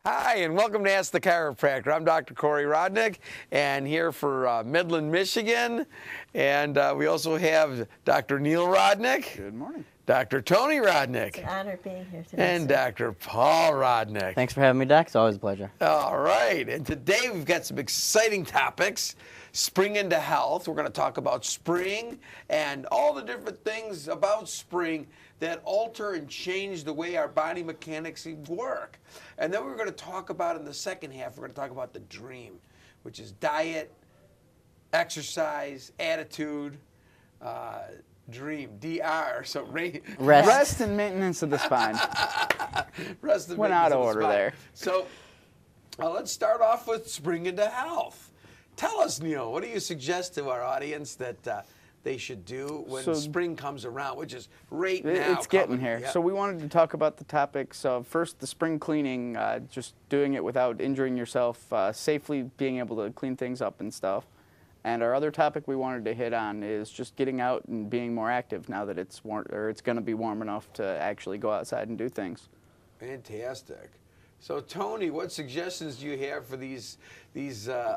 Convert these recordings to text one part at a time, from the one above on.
Hi, and welcome to Ask the Chiropractor. I'm Dr. Corey Rodnick, and here for Midland, Michigan. And we also have Dr. Neil Rodnick. Good morning. Dr. Toni Rodnick. It's an honor being here today. And Dr. Paul Rodnick. Thanks for having me, Doc. It's always a pleasure. All right, and today we've got some exciting topics. Spring into health. We're going to talk about spring and all the different things about spring that alter and change the way our body mechanics work. And then we're going to talk about, in the second half, we're going to talk about the dream, which is diet, exercise, attitude, dream, DR. So Rest and maintenance of the spine. Rest and Went maintenance out of of the order spine. there. So let's start off with spring into health. Tell us, Neil, what do you suggest to our audience that they should do when spring comes around, which is right now? It's getting here. Yep. So we wanted to talk about the topics of first the spring cleaning, just doing it without injuring yourself, safely being able to clean things up and stuff. And our other topic we wanted to hit on is just getting out and being more active now that it's warm, or it's going to be warm enough to actually go outside and do things. Fantastic. So, Toni, what suggestions do you have for these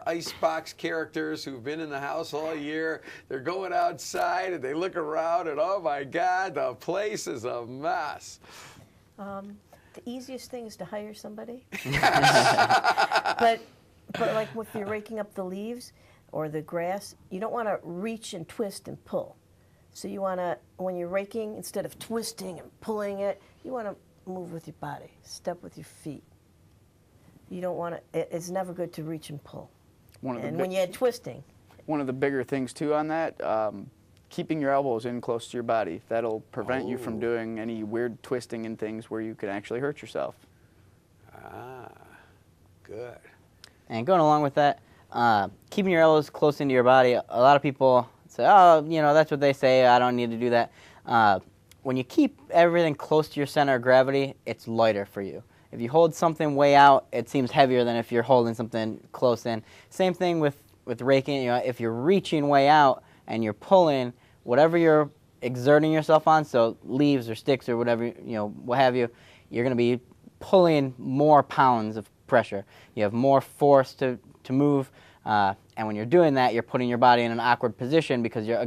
icebox characters who've been in the house all year? They're going outside and they look around and, oh my God, the place is a mess. The easiest thing is to hire somebody. but like if you're raking up the leaves or the grass, you don't want to reach and twist and pull. So you want to, when you're raking, instead of twisting and pulling it, you want to move with your body, step with your feet. You don't want to, it's never good to reach and pull. And when you add twisting. One of the bigger things too on that, keeping your elbows in close to your body. That'll prevent you from doing any weird twisting and things where you could actually hurt yourself. Ah, good. And going along with that, keeping your elbows close into your body, a lot of people say, oh, you know, that's what they say, I don't need to do that. When you keep everything close to your center of gravity, it's lighter for you. If you hold something way out, it seems heavier than if you're holding something close in. Same thing with raking. You know, if you're reaching way out and you're pulling, whatever you're exerting yourself on, so leaves or sticks or whatever, you know, what have you, you're going to be pulling more pounds of pressure. You have more force to move, and when you're doing that, you're putting your body in an awkward position because you're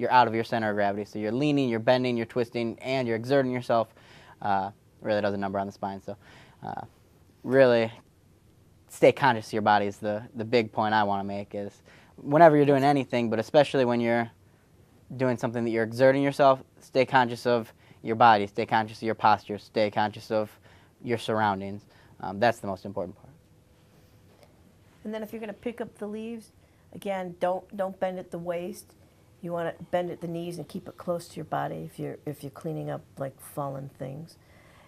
out of your center of gravity. So you're leaning, you're bending, you're twisting, and you're exerting yourself. Really does a number on the spine. So really stay conscious of your body is the big point I want to make, is whenever you're doing anything, but especially when you're doing something that you're exerting yourself, stay conscious of your body, stay conscious of your posture, stay conscious of your surroundings. That's the most important part. And then if you're going to pick up the leaves, again, don't bend at the waist. You want to bend at the knees and keep it close to your body if you're cleaning up like fallen things.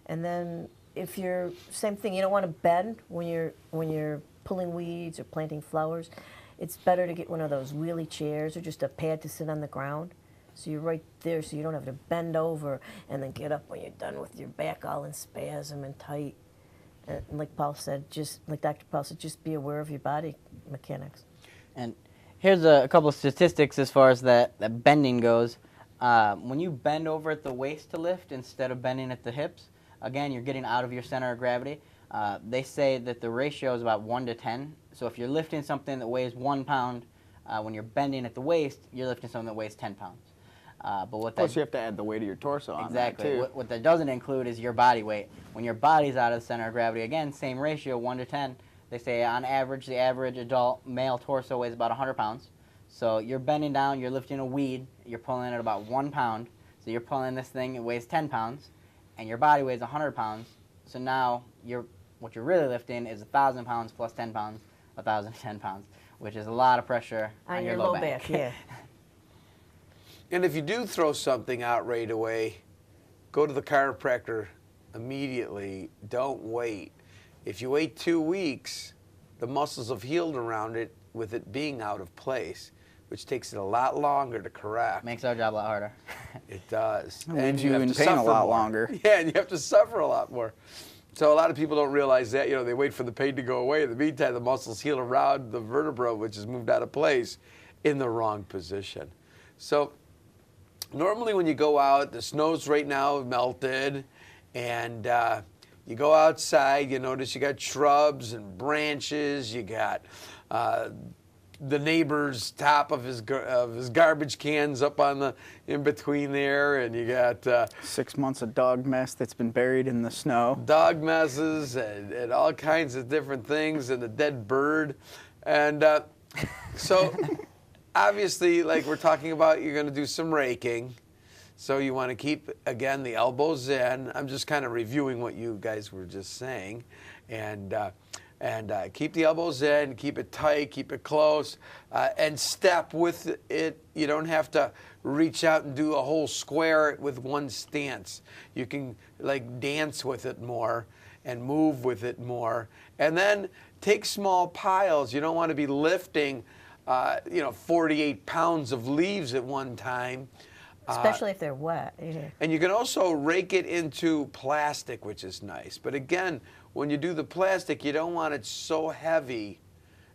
And then if you're, same thing, you don't want to bend when you're pulling weeds or planting flowers. It's better to get one of those wheelie chairs or just a pad to sit on the ground. So you're right there, so you don't have to bend over and then get up when you're done with your back all in spasm and tight. And like Paul said, like Dr. Paul said, just be aware of your body mechanics. And here's a couple of statistics as far as that bending goes. When you bend over at the waist to lift instead of bending at the hips, again, you're getting out of your center of gravity. They say that the ratio is about 1 to 10. So if you're lifting something that weighs 1 pound, when you're bending at the waist, you're lifting something that weighs 10 pounds. But what Plus you have to add the weight of your torso on exactly. that too. What that doesn't include is your body weight. When your body's out of the center of gravity, again, same ratio, 1 to 10. They say on average, the average adult male torso weighs about 100 pounds. So you're bending down, you're lifting a weed, you're pulling at about 1 pound. So you're pulling this thing, it weighs 10 pounds. And your body weighs 100 pounds, so now what you're really lifting is 1,000 pounds plus 10 pounds, 1,010 pounds, which is a lot of pressure on your low back. Yeah. And if you do throw something out right away, go to the chiropractor immediately. Don't wait. If you wait 2 weeks, the muscles have healed around it with it being out of place, which takes it a lot longer to correct. Makes our job a lot harder. It does. It leaves you in pain a lot longer. Yeah, and you have to suffer a lot more. So a lot of people don't realize that. You know, they wait for the pain to go away. In the meantime, the muscles heal around the vertebra, which has moved out of place, in the wrong position. So normally when you go out, the snow's right now melted, and You go outside, you notice you got shrubs and branches, you got the neighbor's top of his garbage cans up on the in between there, and you got 6 months of dog mess that's been buried in the snow. dog messes and all kinds of different things, and a dead bird, and so obviously, like we're talking about, you're going to do some raking. So you want to keep, again, the elbows in. I'm just kind of reviewing what you guys were just saying. And keep the elbows in, keep it tight, keep it close, and step with it. You don't have to reach out and do a whole square with one stance. You can like dance with it more and move with it more. And then take small piles. You don't want to be lifting 48 pounds of leaves at one time. Especially if they're wet. Yeah. And you can also rake it into plastic, which is nice. But again, when you do the plastic, you don't want it so heavy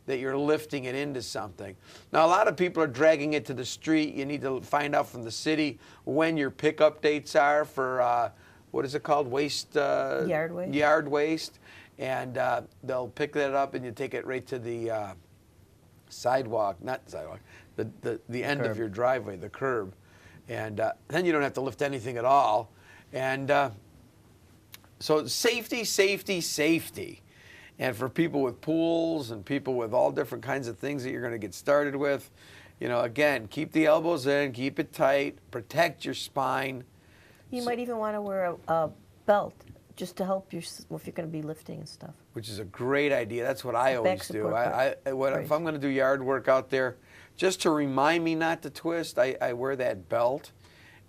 that you're lifting it into something. Now, a lot of people are dragging it to the street. You need to find out from the city when your pickup dates are for, what is it called? Yard waste. Yard waste. And they'll pick that up and you take it right to the sidewalk, not sidewalk, the end of your driveway, the curb. And then you don't have to lift anything at all. And so safety, safety, safety. And for people with pools and people with all different kinds of things that you're going to get started with, again, keep the elbows in, keep it tight, protect your spine. You might even want to wear a belt just to help you if you're going to be lifting and stuff. Which is a great idea. That's what I always do. If I'm going to do yard work out there, just to remind me not to twist, I wear that belt.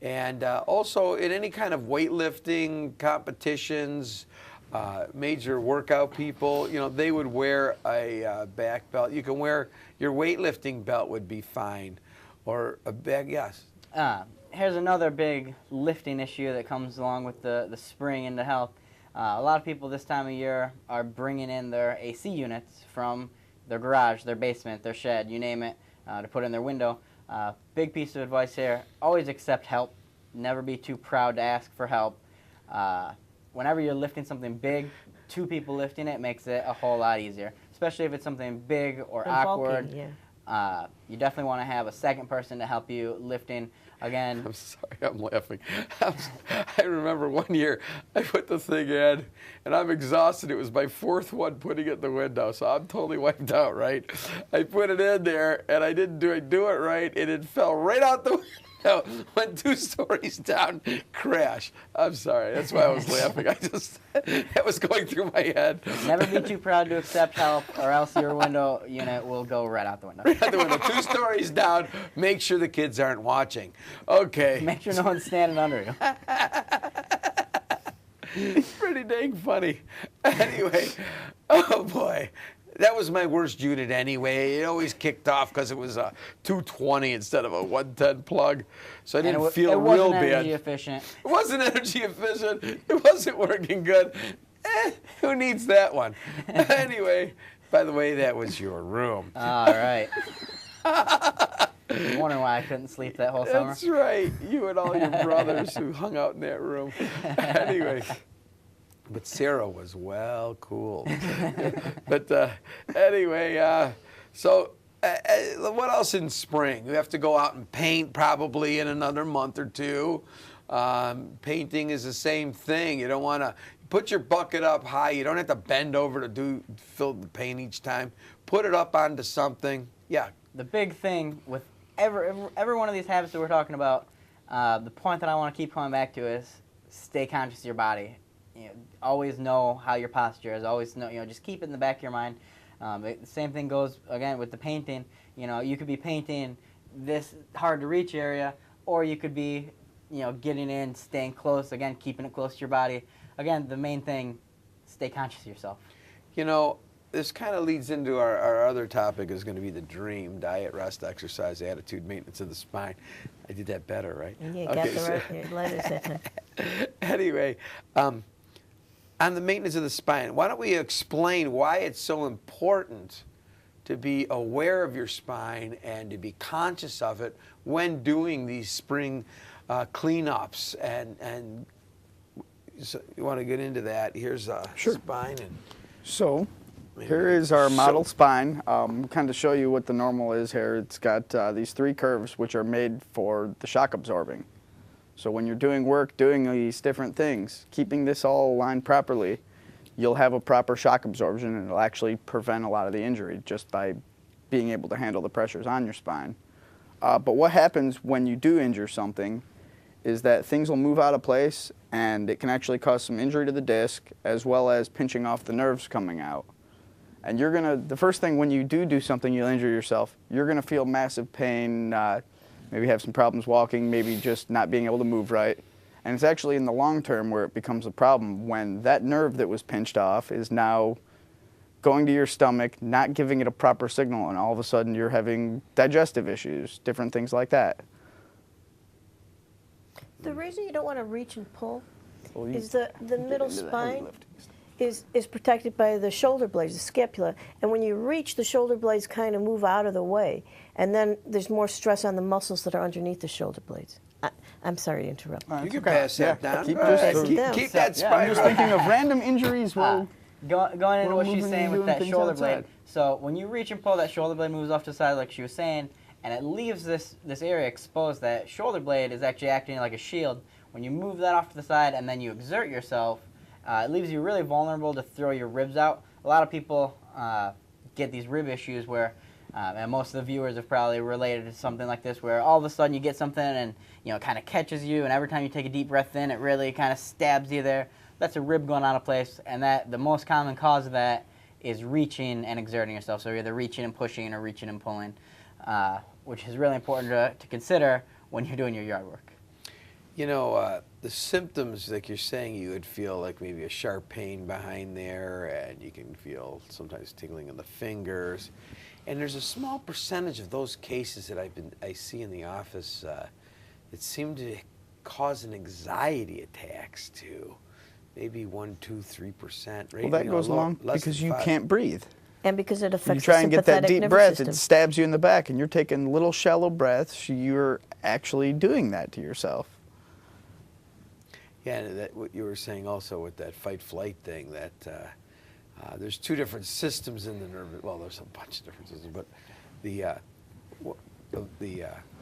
And also in any kind of weightlifting competitions, major workout people, they would wear a back belt. You can wear your weightlifting belt would be fine, or a bag. Yes. Here's another big lifting issue that comes along with the spring into health. A lot of people this time of year are bringing in their AC units from their garage, their basement, their shed, you name it, to put in their window. Big piece of advice here, always accept help. Never be too proud to ask for help. Whenever you're lifting something big, 2 people lifting it makes it a whole lot easier, especially if it's something big or awkward. Bulky, yeah. You definitely want to have a second person to help you lifting. Again, I'm sorry, I'm laughing. I remember one year I put the thing in, and I'm exhausted. It was my 4th one putting it in the window, so I'm totally wiped out, right? I put it in there, and I didn't do it right, and it fell right out the window, went 2 stories down, crash. I'm sorry, that's why I was laughing. That was going through my head. Never be too proud to accept help, or else your window unit will go right out the window. Right out the window, 2 stories down. Make sure the kids aren't watching. Okay. Make sure no one's standing under you. It's pretty dang funny. Anyway, oh boy. That was my worst unit anyway. It always kicked off because it was a 220 instead of a 110 plug. So I didn't feel real bad. It wasn't energy efficient. It wasn't energy efficient. It wasn't working good. Who needs that one? Anyway, by the way, that was your room. All right. I'm wondering why I couldn't sleep that whole summer. That's right. You and all your brothers who hung out in that room. Anyway. But Sarah was well cool. But anyway, so what else in spring? You have to go out and paint probably in another month or 2. Painting is the same thing. You don't want to put your bucket up high. You don't have to bend over to fill the paint each time. Put it up onto something. Yeah. The big thing with every one of these habits that we're talking about, the point that I want to keep coming back to is stay conscious of your body. Always know how your posture is. Always know, just keep it in the back of your mind. The same thing goes, again, with the painting. You could be painting this hard-to-reach area, or you could be, getting in, staying close, again, keeping it close to your body. Again, the main thing, stay conscious of yourself. This kind of leads into our other topic is going to be the D.R.E.A.M, diet, rest, exercise, attitude, maintenance of the spine. I did that better, right? Yeah, got the right letters that time. Anyway, on the maintenance of the spine, why don't we explain why it's so important to be aware of your spine and to be conscious of it when doing these spring cleanups and you want to get into that? Here's a Sure. spine and. So Maybe here is our model so- spine. Kind of show you what the normal is here. It's got these 3 curves which are made for the shock absorbing. So when you're doing work, doing these different things, keeping this all aligned properly, you'll have a proper shock absorption, and it'll actually prevent a lot of the injury just by being able to handle the pressures on your spine. But what happens when you do injure something is that things will move out of place, and it can actually cause some injury to the disc as well as pinching off the nerves coming out. And the first thing when you do something, you'll injure yourself, you're gonna feel massive pain, maybe have some problems walking, maybe just not being able to move right. And it's actually in the long term where it becomes a problem when that nerve that was pinched off is now going to your stomach, not giving it a proper signal, and all of a sudden you're having digestive issues, different things like that. The reason you don't want to reach and pull Well, you is the get middle into the heavy spine lifting stuff. is protected by the shoulder blades, the scapula. And when you reach, the shoulder blades kind of move out of the way. And then there's more stress on the muscles that are underneath the shoulder blades. I'm sorry to interrupt. You can okay. pass that Yeah, down. keep Go just- ahead. down. Keep that Yeah, I'm spine just right. thinking of random injuries. Well, Going into We're what she's moving saying and with doing that things shoulder outside. blade. So when you reach and pull, that shoulder blade moves off to the side like she was saying, and it leaves this area exposed. That shoulder blade is actually acting like a shield. When you move that off to the side and then you exert yourself, it leaves you really vulnerable to throw your ribs out. A lot of people get these rib issues where, and most of the viewers have probably related to something like this, where all of a sudden you get something and it kind of catches you, and every time you take a deep breath in, it really kind of stabs you there. That's a rib going out of place, and that the most common cause of that is reaching and exerting yourself. So you're either reaching and pushing or reaching and pulling, which is really important to consider when you're doing your yard work. The symptoms, like you're saying, you would feel like maybe a sharp pain behind there, and you can feel sometimes tingling in the fingers. And there's a small percentage of those cases that I see in the office that seem to cause an anxiety attacks too. Maybe 1%, 2%, 3%. Right? well, that goes along less because than you 5. can't breathe. And because it affects You try the and get that sympathetic deep nervous breath, system. it stabs you in the back, and you're taking little shallow breaths. You're actually doing that to yourself. Yeah, and what you were saying also with that fight-flight thing, that there's 2 different systems in the nerve. Well, there's a bunch of different systems, but the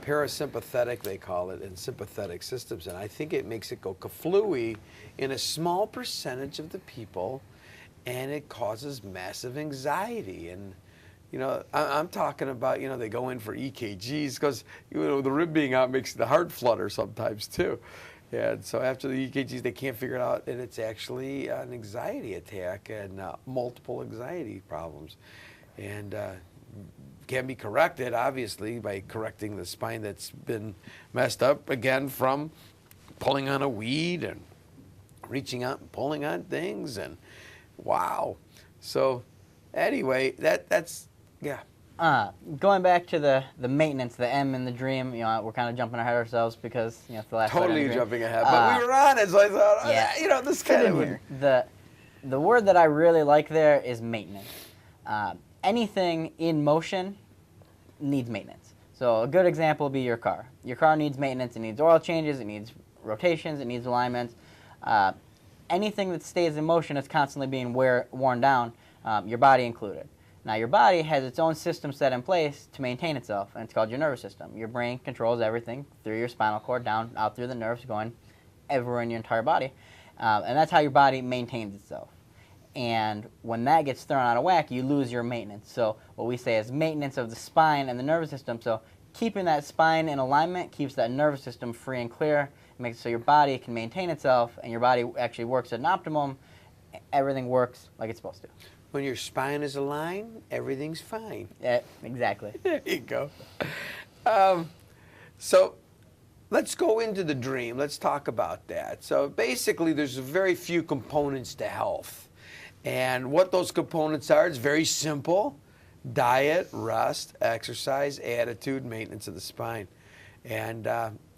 parasympathetic, they call it, and sympathetic systems, and I think it makes it go kaflooey in a small percentage of the people, and it causes massive anxiety. And I'm talking about, they go in for EKGs because the rib being out makes the heart flutter sometimes too. And so after the EKGs, they can't figure it out, and it's actually an anxiety attack and multiple anxiety problems. And can be corrected, obviously, by correcting the spine that's been messed up, again, from pulling on a weed and reaching out and pulling on things. And wow. So anyway, that's, yeah. Going back to the maintenance, the M in the dream, we're kind of jumping ahead of ourselves because, it's the last Totally part of the dream. jumping ahead. But we were on it, so I thought, Yeah. this kind of here. The word that I really like there is maintenance. Anything in motion needs maintenance. So a good example would be your car. Your car needs maintenance. It needs oil changes. It needs rotations. It needs alignments. Anything that stays in motion is constantly being worn down, your body included. Now, your body has its own system set in place to maintain itself, and it's called your nervous system. Your brain controls everything through your spinal cord, down, out through the nerves, going everywhere in your entire body. And that's how your body maintains itself. And when that gets thrown out of whack, you lose your maintenance. So what we say is maintenance of the spine and the nervous system. So keeping that spine in alignment keeps that nervous system free and clear, makes it so your body can maintain itself, and your body actually works at an optimum. Everything works like it's supposed to. When your spine is aligned, everything's fine. Yeah, exactly. There you go. So let's go into the dream. Let's talk about that. So basically, there's very few components to health. And what those components are, it's very simple. Diet, rest, exercise, attitude, maintenance of the spine. And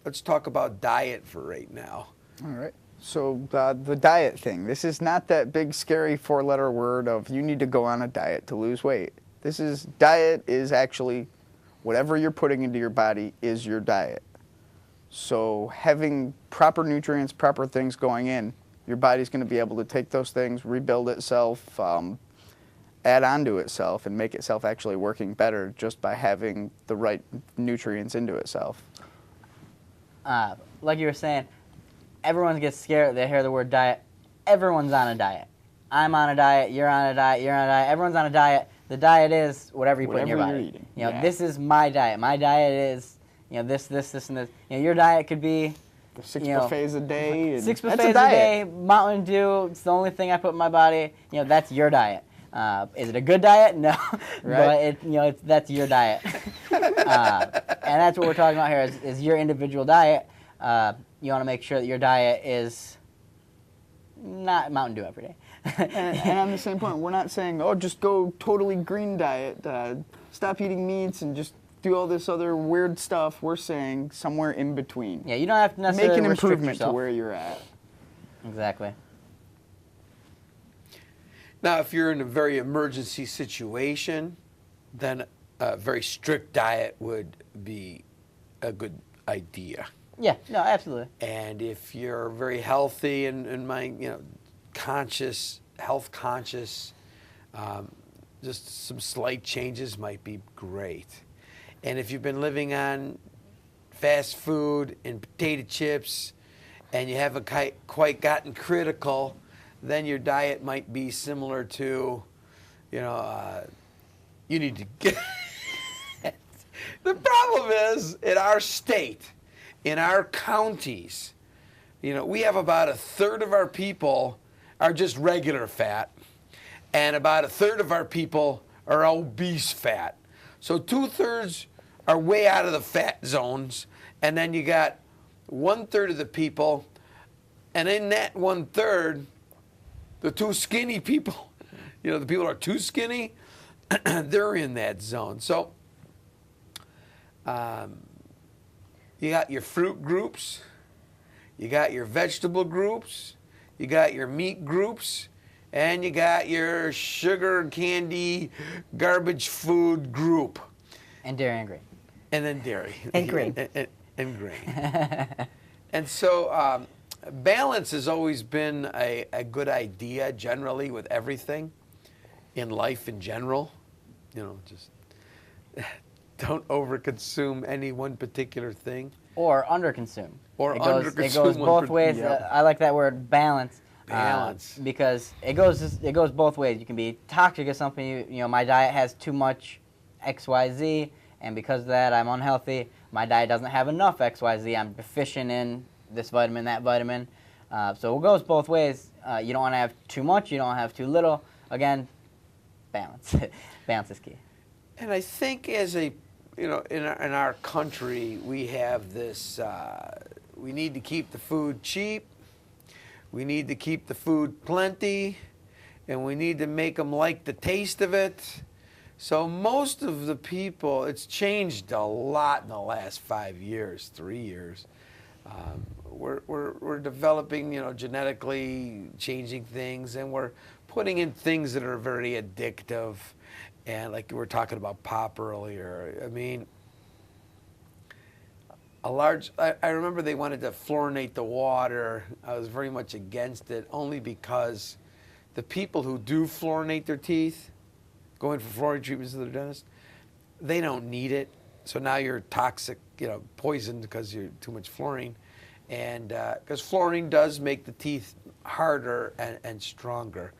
let's talk about diet for right now. All right. So the diet thing, this is not that big scary 4-letter word of you need to go on a diet to lose weight. Diet is actually whatever you're putting into your body is your diet. So having proper nutrients, proper things going in your body's going to be able to take those things, rebuild itself, add on to itself, and make itself actually working better just by having the right nutrients into itself. Like you were saying, everyone gets scared. They hear the word diet. Everyone's on a diet. I'm on a diet. You're on a diet. You're on a diet. Everyone's on a diet. The diet is whatever you put in your Whatever body. you're eating. You know, Yeah. this is my diet. My diet is, you know, this, and this. You know, your diet could be The 6 you know, buffets a day. And 6 that's buffets a diet. day, Mountain Dew. It's the only thing I put in my body. You know, that's your diet. Is it a good diet? No, Right. but that's your diet, and that's what we're talking about here is your individual diet. You want to make sure that your diet is not Mountain Dew every day. And on the same point, we're not saying, oh, just go totally green diet, stop eating meats, and just do all this other weird stuff. We're saying somewhere in between. Yeah, you don't have to necessarily Make an restrict improvement to yourself. where you're at. Exactly. Now, if you're in a very emergency situation, then a very strict diet would be a good idea. Yeah, no, absolutely. And if you're very healthy and conscious, health conscious, just some slight changes might be great. And if you've been living on fast food and potato chips and you haven't quite gotten critical, then your diet might be similar to, you need to get. The problem is, in our state, in our counties, we have about a third of our people are just regular fat, and about a third of our people are obese fat. So 2/3 are way out of the fat zones, and then you got 1/3 of the people, and in that 1/3, the too skinny people, the people who are too skinny, they're in that zone. So you got your fruit groups, you got your vegetable groups, you got your meat groups, and you got your sugar, candy, garbage food group. And dairy and grain. And then dairy. And grain. and grain. And so balance has always been a good idea generally with everything in life in general. Just don't overconsume any one particular thing. Or underconsume. Or it goes underconsume both ways. Yep. I like that word, balance. Balance. Because it goes both ways. You can be toxic as something. My diet has too much XYZ, and because of that, I'm unhealthy. My diet doesn't have enough XYZ. I'm deficient in this vitamin, that vitamin. So it goes both ways. You don't want to have too much. You don't want to have too little. Again, balance. Balance is key. And I think as in our country, we have this, we need to keep the food cheap, we need to keep the food plenty, and we need to make them like the taste of it. So most of the people, it's changed a lot in the last 5 years, 3 years. We're developing, genetically changing things, and we're putting in things that are very addictive. And like we were talking about pop earlier, I mean, I remember they wanted to fluorinate the water. I was very much against it, only because the people who do fluorinate their teeth, going for fluoride treatments to their dentist, they don't need it. So now you're toxic, poisoned because you're too much fluorine. And because fluorine does make the teeth harder and stronger.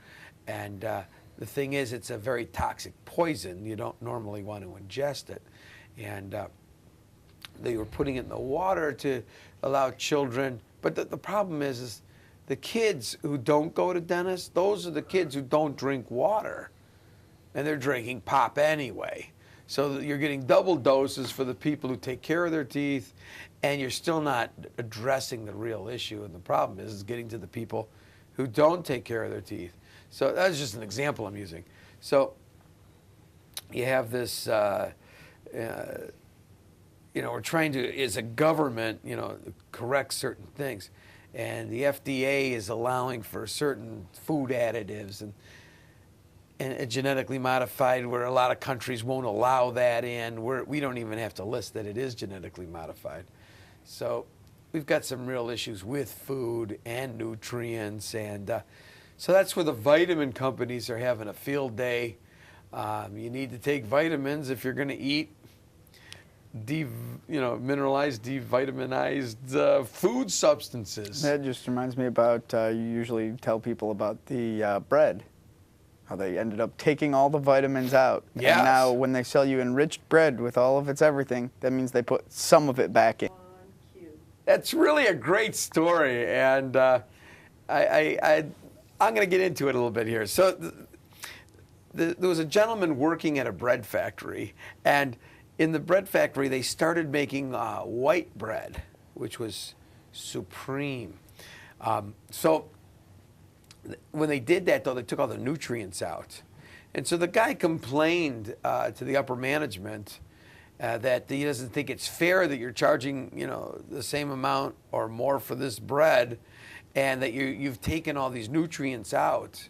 And the thing is, it's a very toxic poison. You don't normally want to ingest it. And they were putting it in the water to allow children. But the problem is the kids who don't go to dentists, those are the kids who don't drink water. And they're drinking pop anyway. So you're getting double doses for the people who take care of their teeth, and you're still not addressing the real issue. And the problem is getting to the people who don't take care of their teeth. So that's just an example I'm using. So you have this, we're trying to, as a government, correct certain things. And the FDA is allowing for certain food additives and genetically modified, where a lot of countries won't allow that in. We don't even have to list that it is genetically modified. So we've got some real issues with food and nutrients, and so that's where the vitamin companies are having a field day. You need to take vitamins if you're going to eat mineralized, devitaminized food substances. That just reminds me about, you usually tell people about the bread, how they ended up taking all the vitamins out. Yes. And now when they sell you enriched bread with all of its everything, that means they put some of it back in. That's really a great story, and I'm going to get into it a little bit here. So there was a gentleman working at a bread factory, and in the bread factory, they started making white bread, which was supreme. So when they did that, though, they took all the nutrients out. And so the guy complained to the upper management that he doesn't think it's fair that you're charging, the same amount or more for this bread, and that you've taken all these nutrients out.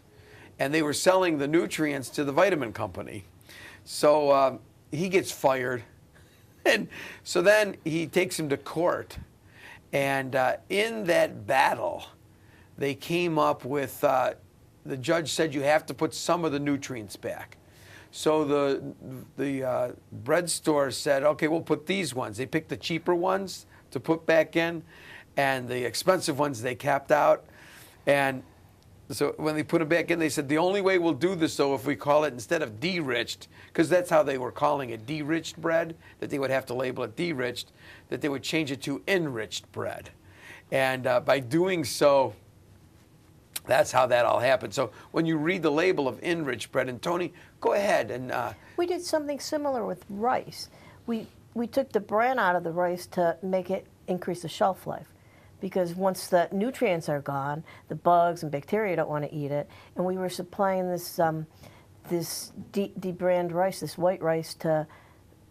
And they were selling the nutrients to the vitamin company. So he gets fired. And so then he takes him to court. And in that battle, they came up with, the judge said you have to put some of the nutrients back. So the bread store said, okay, we'll put these ones. They picked the cheaper ones to put back in, and the expensive ones they capped out. And so when they put them back in, they said, the only way we'll do this, though, if we call it, instead of de-riched, because that's how they were calling it, de-riched bread, that they would have to label it de-riched, that they would change it to enriched bread. And by doing so, that's how that all happened. So when you read the label of enriched bread, and Toni, go ahead. And We did something similar with rice. We took the bran out of the rice to make it increase the shelf life. Because once the nutrients are gone, the bugs and bacteria don't want to eat it. And we were supplying this de-brand rice, this white rice, to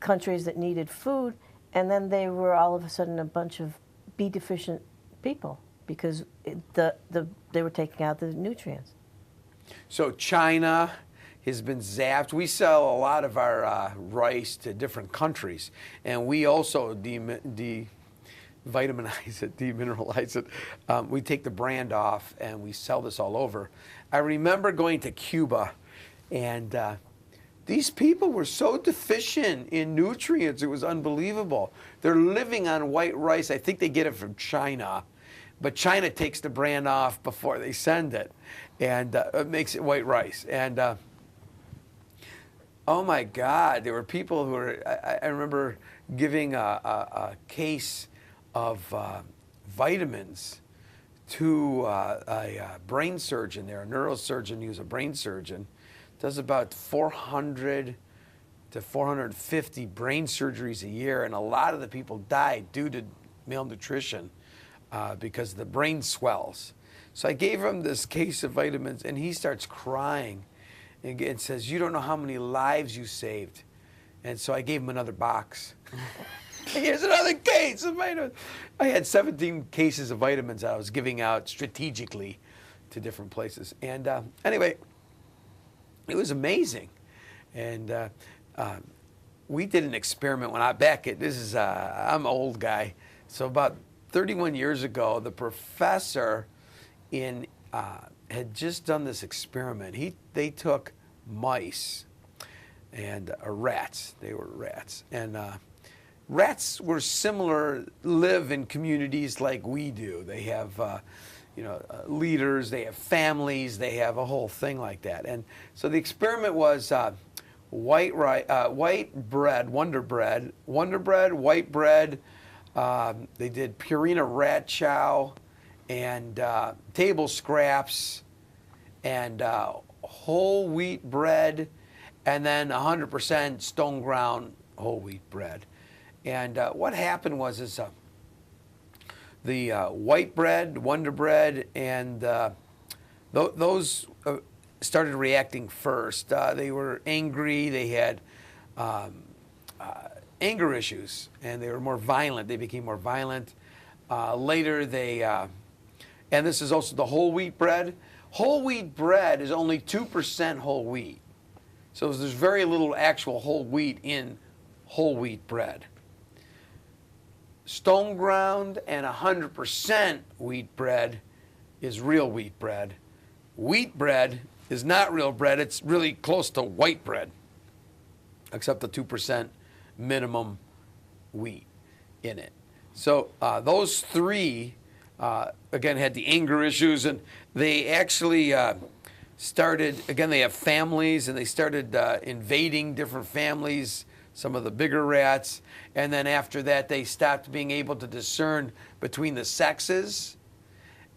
countries that needed food. And then they were all of a sudden a bunch of B-deficient people because they were taking out the nutrients. So China has been zapped. We sell a lot of our rice to different countries, and we also devitaminize it, demineralize it. We take the brand off, and we sell this all over. I remember going to Cuba, and these people were so deficient in nutrients, it was unbelievable. They're living on white rice. I think they get it from China, but China takes the brand off before they send it, and it makes it white rice. And oh my God, there were people who were, I remember giving a case of vitamins to a brain surgeon there, a neurosurgeon who's a brain surgeon, does about 400 to 450 brain surgeries a year, and a lot of the people died due to malnutrition because the brain swells. So I gave him this case of vitamins, and he starts crying and says, "You don't know how many lives you saved." And so I gave him another box. Here's another case of vitamins. I had 17 cases of vitamins that I was giving out strategically to different places. And anyway, it was amazing. And we did an experiment when I'm an old guy. So about 31 years ago, the professor had just done this experiment. They took mice and rats. They were rats. And rats were similar, live in communities like we do. They have, leaders, they have families, they have a whole thing like that. And so the experiment was white bread, Wonder Bread, white bread. They did Purina rat chow and table scraps and whole wheat bread, and then 100% stone ground whole wheat bread. And what happened was the white bread, Wonder Bread, and those started reacting first. They were angry. They had anger issues, and they were more violent. They became more violent. Later, and this is also the whole wheat bread. Whole wheat bread is only 2% whole wheat. So there's very little actual whole wheat in whole wheat bread. stone ground and 100% wheat bread is real wheat bread. Wheat bread is not real bread. It's really close to white bread, except the 2% minimum wheat in it. So those three, again, had the anger issues, and they actually started, again, they have families, and they started invading different families, some of the bigger rats, and then after that they stopped being able to discern between the sexes,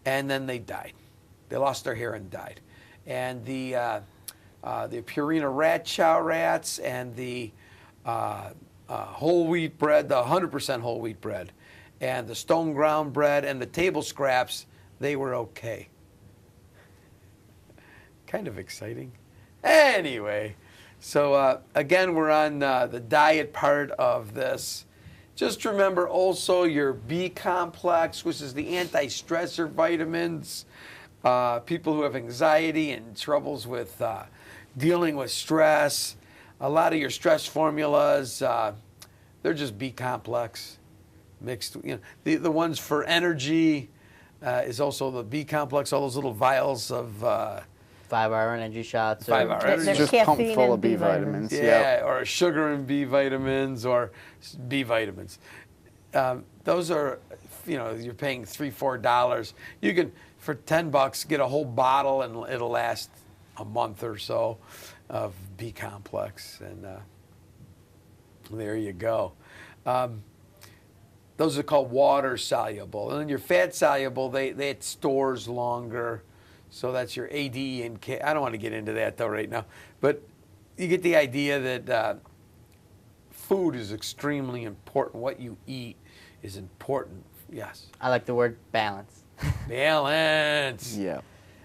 and then they died. They lost their hair and died. And the Purina rat chow rats and the whole wheat bread, the 100% whole wheat bread, and the stone ground bread and the table scraps, they were okay. Kind of exciting. Anyway, so again, we're on the diet part of this. Just remember also your B complex, which is the anti-stressor vitamins. People who have anxiety and troubles with dealing with stress, a lot of your stress formulas, they're just B complex mixed. You know, the ones for energy is also the B complex, all those little vials of 5-hour energy shots. 5-hour energy. They're Just pumped caffeine full and of B vitamins. Yeah, or sugar and B vitamins or B vitamins. Those are, you know, you're paying $3-4. You can, for $10, get a whole bottle and it'll last a month or so of B complex. And there you go. Those are called water soluble. And then your fat soluble, it stores longer. So that's your AD and K. I don't want to get into that though right now. But you get the idea that food is extremely important. What you eat is important. Yes. I like the word balance. Balance. Yeah.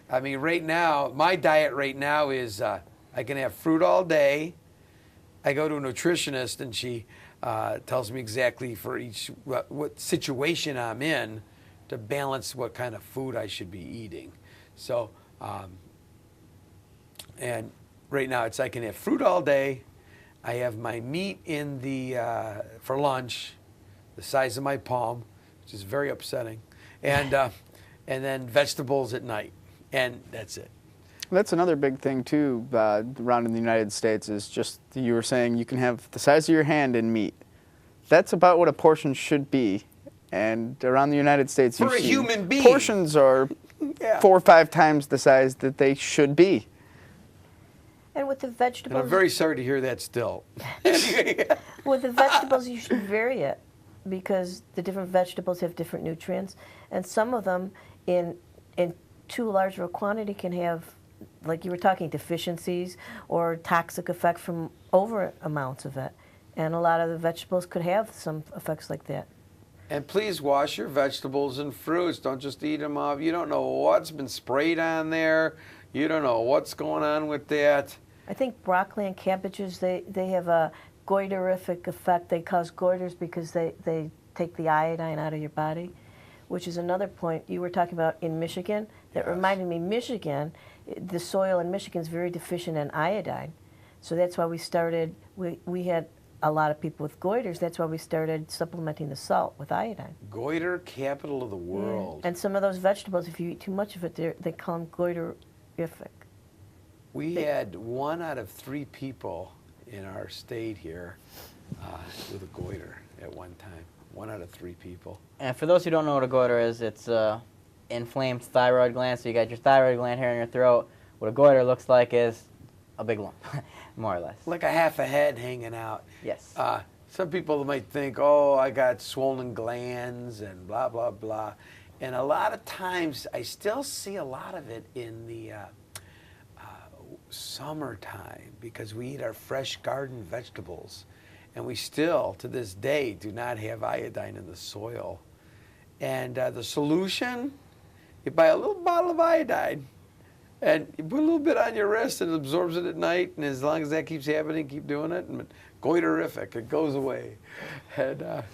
I mean, right now, my diet right now is I can have fruit all day. I go to a nutritionist and she tells me exactly for each what situation I'm in to balance what kind of food I should be eating. So, and right now I can have fruit all day. I have my meat in the for lunch, the size of my palm, which is very upsetting, and then vegetables at night, and that's it. That's another big thing too around in the United States is just you were saying you can have the size of your hand in meat. That's about what a portion should be, and around the United States, For a human being, portions are 4 or 5 times the size that they should be. And with the And vegetables, I'm very sorry to hear that still. with the vegetables, you should vary it because the different vegetables have different nutrients, and some of them in too large of a quantity can have, like you were talking, deficiencies or toxic effect from over amounts of it. And a lot of the vegetables could have some effects like that. And please wash your vegetables and fruits. Don't just eat them up. You don't know what's been sprayed on there. You don't know what's going on with that. I think broccoli and cabbages, they have a goiterific effect. They cause goiters because they take the iodine out of your body, which is another point you were talking about in Michigan. That Yes. reminded me, Michigan, the soil in Michigan is very deficient in iodine. So that's why we started, we had a lot of people with goiters. That's why we started supplementing the salt with iodine. Goiter, capital of the world. And some of those vegetables, if you eat too much of it, they call them goiterific. We had 1 out of 3 people in our state here with a goiter at one time. 1 out of 3 people. And for those who don't know what a goiter is, it's inflamed thyroid gland. So you got your thyroid gland here in your throat. What a goiter looks like is a big lump, more or less. Like a half a head hanging out. Yes. Some people might think, oh, I got swollen glands and blah, blah, blah. And a lot of times, I still see a lot of it in the summertime because we eat our fresh garden vegetables. And we still, to this day, do not have iodine in the soil. And the solution, you buy a little bottle of iodine, and you put a little bit on your wrist and it absorbs it at night, and as long as that keeps happening, keep doing it, and goiterific, it goes away. And,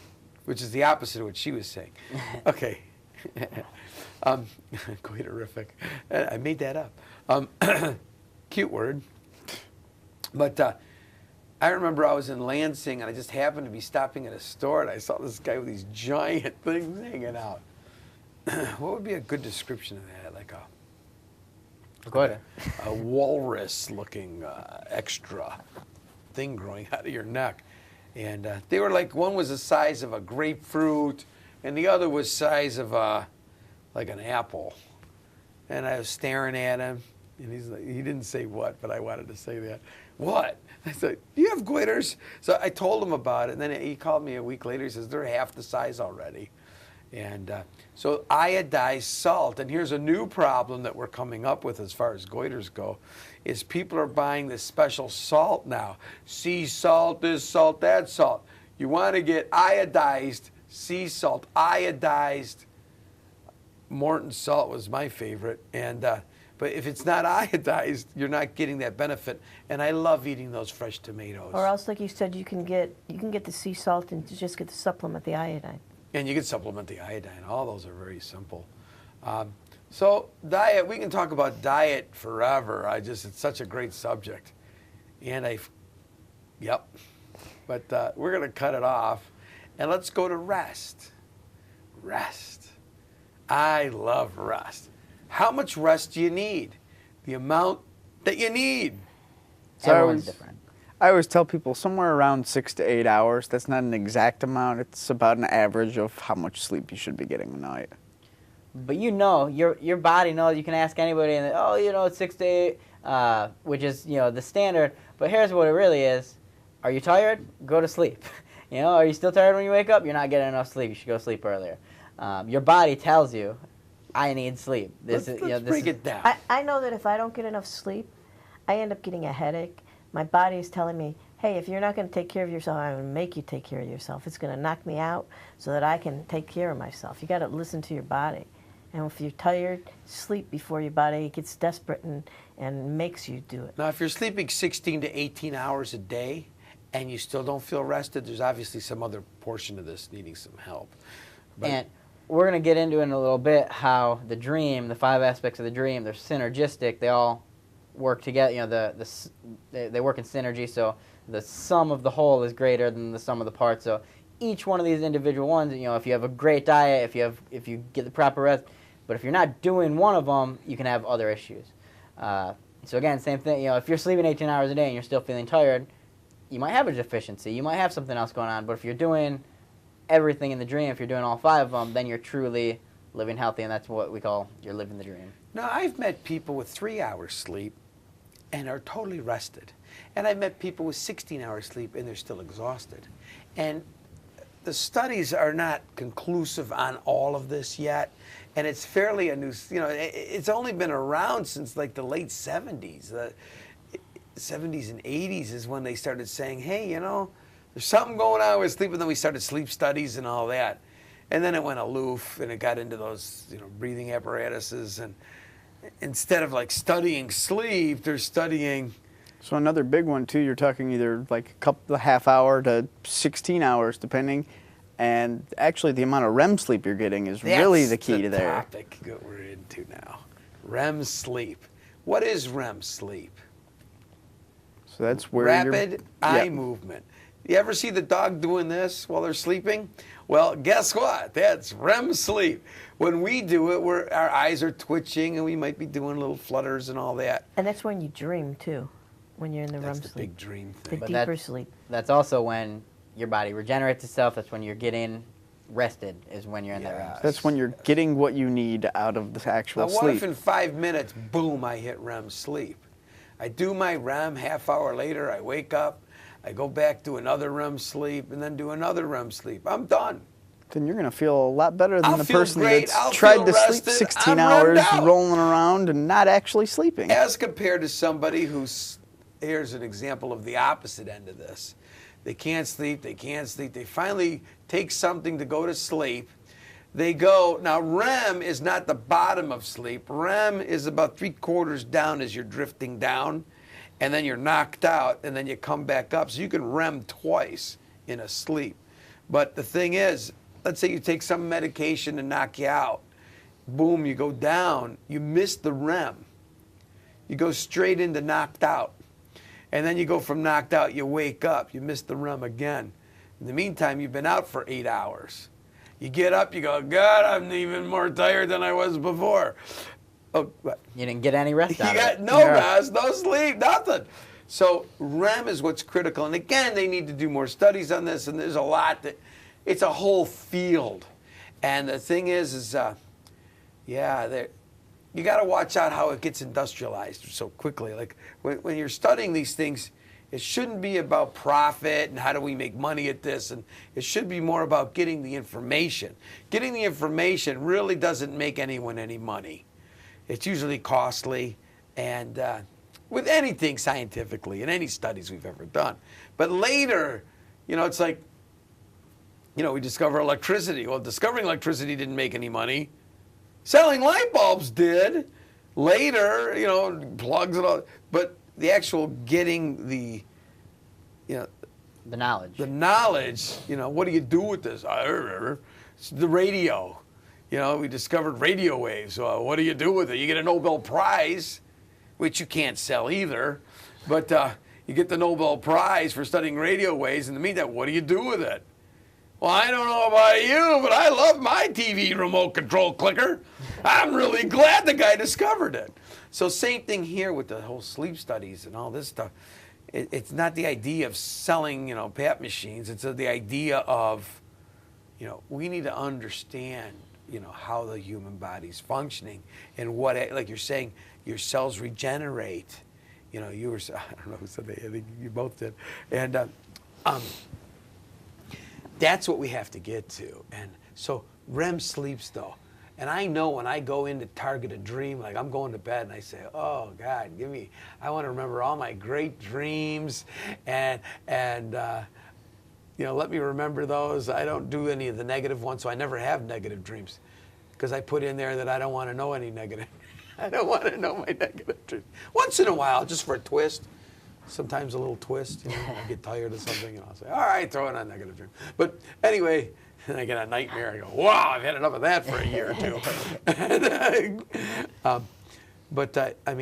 which is the opposite of what she was saying. Okay. Goiterific. I made that up. Cute word. But I remember I was in Lansing and I just happened to be stopping at a store and I saw this guy with these giant things hanging out. What would be a good description of that? Like Goiter. a walrus-looking extra thing growing out of your neck. And they were like, one was the size of a grapefruit and the other was size of like an apple. And I was staring at him, and he's like, he didn't say what, but I wanted to say that. What? I said, do you have goiters? So I told him about it, and then he called me a week later. He says, they're half the size already. And so iodized salt, and here's a new problem that we're coming up with as far as goiters go, is people are buying this special salt now. Sea salt, this salt, that salt. You want to get iodized sea salt, iodized Morton salt was my favorite, and but if it's not iodized, you're not getting that benefit. And I love eating those fresh tomatoes. Or else, like you said, you can get the sea salt and just get to supplement the iodine. And you can supplement the iodine. All those are very simple. So diet, we can talk about diet forever. It's such a great subject. And yep. But we're going to cut it off. And let's go to rest. Rest. I love rest. How much rest do you need? The amount that you need. So Everyone's different. I always tell people somewhere around 6 to 8 hours. That's not an exact amount. It's about an average of how much sleep you should be getting a night. But you know, your body knows. You can ask anybody, and it's 6 to 8, which is the standard. But here's what it really is: are you tired? Go to sleep. Are you still tired when you wake up? You're not getting enough sleep. You should go sleep earlier. Your body tells you, I need sleep. Let's break it down. I know that if I don't get enough sleep, I end up getting a headache. My body is telling me, hey, if you're not going to take care of yourself, I'm going to make you take care of yourself. It's going to knock me out so that I can take care of myself. You got to listen to your body. And if you're tired, sleep before your body gets desperate and makes you do it. Now, if you're sleeping 16 to 18 hours a day and you still don't feel rested, there's obviously some other portion of this needing some help. And we're going to get into in a little bit how the dream, the 5 aspects of the dream, they're synergistic. They all work together. They work in synergy, so the sum of the whole is greater than the sum of the parts. So each one of these individual ones, if you have a great diet, if you get the proper rest, but if you're not doing one of them, you can have other issues. So again, same thing. If you're sleeping 18 hours a day and you're still feeling tired, you might have a deficiency. You might have something else going on. But if you're doing everything in the dream, if you're doing all 5 of them, then you're truly living healthy, and that's what we call you're living the dream. Now, I've met people with 3 hours sleep and are totally rested. And I've met people with 16 hours sleep and they're still exhausted. And the studies are not conclusive on all of this yet. And it's fairly a new, it's only been around since like the late 70s. The 70s and 80s is when they started saying, hey, there's something going on with sleep. And then we started sleep studies and all that. And then it went aloof and it got into those, breathing apparatuses. And instead of like studying sleep, they're studying. So another big one too, you're talking either like a half hour to 16 hours depending. And actually the amount of REM sleep you're getting is really the key to there. That's the topic that we're into now. REM sleep. What is REM sleep? So that's where Rapid eye movement. You ever see the dog doing this while they're sleeping? Well, guess what? That's REM sleep. When we do it, our eyes are twitching and we might be doing little flutters and all that. And that's when you dream too, when you're in the REM That's the sleep. big dream The thing. deeper sleep. That's also when your body regenerates itself. That's when you're getting rested, is when you're in that REM. That's when you're getting what you need out of the actual Now, what sleep. if in 5 minutes, boom, I hit REM sleep? I do my REM, half hour later, I wake up, I go back to another REM sleep, and then do another REM sleep. I'm done. Then you're going to feel a lot better than I'll the feel person great. that's I'll tried feel to sleep rested. 16 I'm hours REM'd out. rolling around and not actually sleeping. As compared to somebody here's an example of the opposite end of this. They can't sleep, they finally take something to go to sleep. They go, now REM is not the bottom of sleep. REM is about 3/4 down as you're drifting down, and then you're knocked out, and then you come back up. So you can REM twice in a sleep. But the thing is, let's say you take some medication to knock you out. Boom, you go down, you miss the REM. You go straight into knocked out. And then you go from knocked out, you wake up, you miss the REM again. In the meantime, you've been out for 8 hours. You get up, you go, God, I'm even more tired than I was before. Oh, what? You didn't get any rest out You of got it. no rest, no sleep, nothing. So REM is what's critical. And again, they need to do more studies on this, and there's a lot that, it's a whole field. And the thing is yeah, you got to watch out how it gets industrialized so quickly. Like when you're studying these things, it shouldn't be about profit and how do we make money at this, and it should be more about getting the information. Getting the information really doesn't make anyone any money. It's usually costly, and with anything scientifically, in any studies we've ever done. But later, it's like, we discover electricity. Well, discovering electricity didn't make any money. Selling light bulbs did. Later, plugs and all. But the actual getting the knowledge. The knowledge, what do you do with this? It's the radio. We discovered radio waves. What do you do with it? You get a Nobel Prize, which you can't sell either. But you get the Nobel Prize for studying radio waves. In the meantime, what do you do with it? Well, I don't know about you, but I love my TV remote control clicker. I'm really glad the guy discovered it. So same thing here with the whole sleep studies and all this stuff. It's not the idea of selling, PAP machines. It's the idea of, we need to understand, how the human body's functioning and what, like you're saying, your cells regenerate. You were, I don't know who said that. I think you both did. And that's what we have to get to. And so REM sleeps, though. And I know when I go in to target a dream, like I'm going to bed and I say, oh, God, I want to remember all my great dreams and let me remember those. I don't do any of the negative ones, so I never have negative dreams because I put in there that I don't want to know any negative. I don't want to know my negative dreams. Once in a while, just for a twist. Sometimes a little twist, I get tired of something and I'll say, all right, throw in a negative dream. But anyway, I get a nightmare. I go, wow, I've had enough of that for a year or two.